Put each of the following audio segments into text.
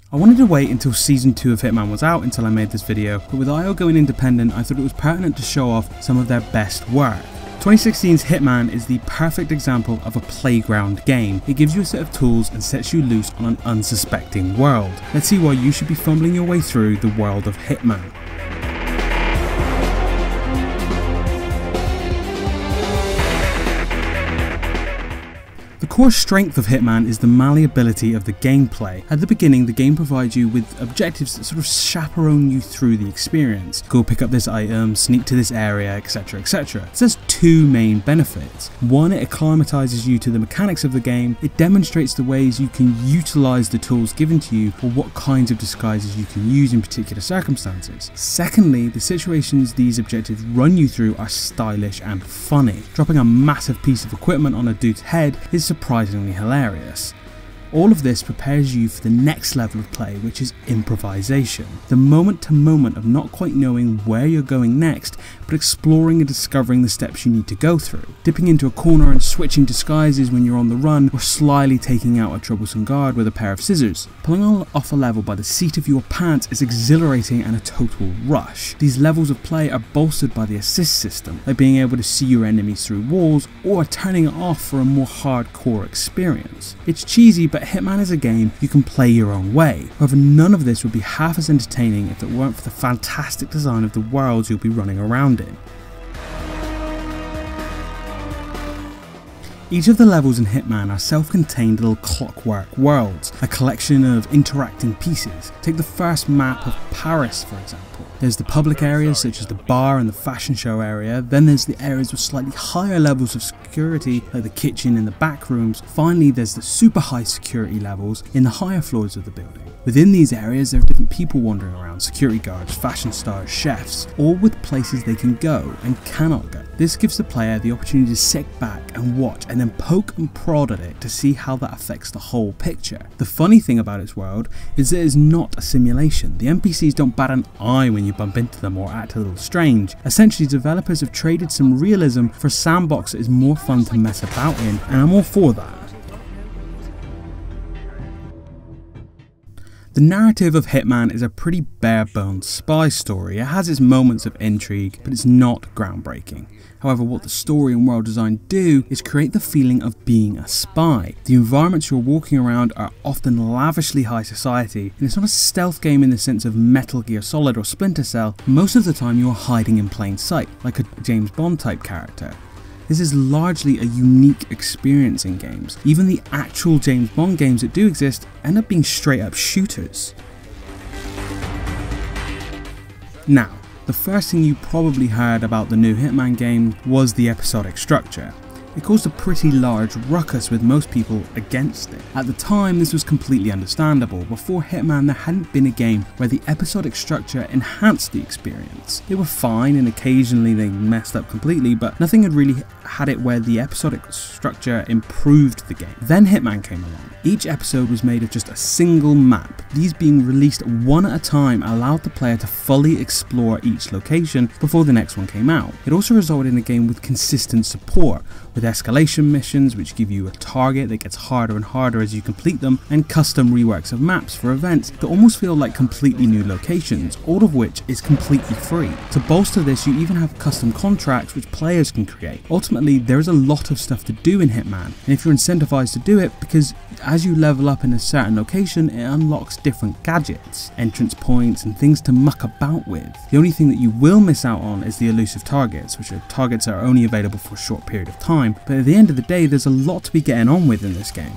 I wanted to wait until Season 2 of Hitman was out until I made this video, but with IO going independent I thought it was pertinent to show off some of their best work. 2016's Hitman is the perfect example of a playground game. It gives you a set of tools and sets you loose on an unsuspecting world. Let's see why you should be fumbling your way through the world of Hitman. The core strength of Hitman is the malleability of the gameplay. At the beginning, the game provides you with objectives that sort of chaperone you through the experience. Go pick up this item, sneak to this area, etc, etc. This has two main benefits. One, it acclimatizes you to the mechanics of the game. It demonstrates the ways you can utilize the tools given to you or what kinds of disguises you can use in particular circumstances. Secondly, the situations these objectives run you through are stylish and funny. Dropping a massive piece of equipment on a dude's head is surprisingly hilarious. All of this prepares you for the next level of play, which is improvisation. The moment to moment of not quite knowing where you're going next, but exploring and discovering the steps you need to go through. Dipping into a corner and switching disguises when you're on the run, or slyly taking out a troublesome guard with a pair of scissors. Pulling off a level by the seat of your pants is exhilarating and a total rush. These levels of play are bolstered by the assist system, like being able to see your enemies through walls, or turning it off for a more hardcore experience. It's cheesy, but Hitman is a game you can play your own way. However, none of this would be half as entertaining if it weren't for the fantastic design of the worlds you'll be running around in. Each of the levels in Hitman are self-contained little clockwork worlds, a collection of interacting pieces. Take the first map of Paris for example. There's the public areas such as the bar and the fashion show area, then there's the areas with slightly higher levels of security like the kitchen and the back rooms. Finally, there's the super high security levels in the higher floors of the building. Within these areas there are different people wandering around, security guards, fashion stars, chefs, all with places they can go and cannot go. This gives the player the opportunity to sit back and watch and then poke and prod at it to see how that affects the whole picture. The funny thing about its world is that it is not a simulation. The NPCs don't bat an eye when you bump into them or act a little strange. Essentially, developers have traded some realism for a sandbox that is more fun to mess about in, and I'm all for that. The narrative of Hitman is a pretty bare-bones spy story. It has its moments of intrigue, but it's not groundbreaking. However, what the story and world design do is create the feeling of being a spy. The environments you're walking around are often lavishly high society, and it's not a stealth game in the sense of Metal Gear Solid or Splinter Cell. Most of the time you're hiding in plain sight, like a James Bond type character. This is largely a unique experience in games. Even the actual James Bond games that do exist end up being straight up shooters. Now, the first thing you probably heard about the new Hitman game was the episodic structure. It caused a pretty large ruckus with most people against it. At the time, this was completely understandable. Before Hitman, there hadn't been a game where the episodic structure enhanced the experience. They were fine and occasionally they messed up completely, but nothing had really had it where the episodic structure improved the game. Then Hitman came along. Each episode was made of just a single map. These being released one at a time allowed the player to fully explore each location before the next one came out. It also resulted in a game with consistent support, with escalation missions which give you a target that gets harder and harder as you complete them, and custom reworks of maps for events that almost feel like completely new locations, all of which is completely free. To bolster this, you even have custom contracts which players can create. Ultimately, there is a lot of stuff to do in Hitman, and if you're incentivized to do it, because as you level up in a certain location, it unlocks different gadgets, entrance points and things to muck about with. The only thing that you will miss out on is the elusive targets, which are targets that are only available for a short period of time, but at the end of the day there's a lot to be getting on with in this game.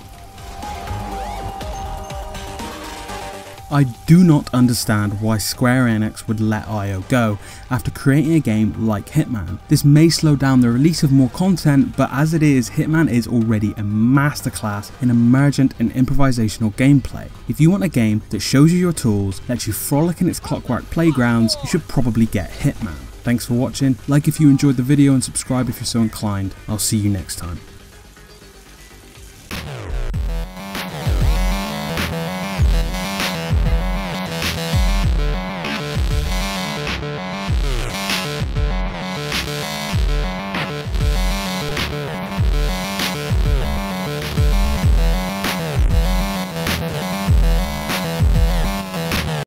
I do not understand why Square Enix would let IO go after creating a game like Hitman. This may slow down the release of more content, but as it is, Hitman is already a masterclass in emergent and improvisational gameplay. If you want a game that shows you your tools, lets you frolic in its clockwork playgrounds, you should probably get Hitman. Thanks for watching, like if you enjoyed the video and subscribe if you're so inclined. I'll see you next time.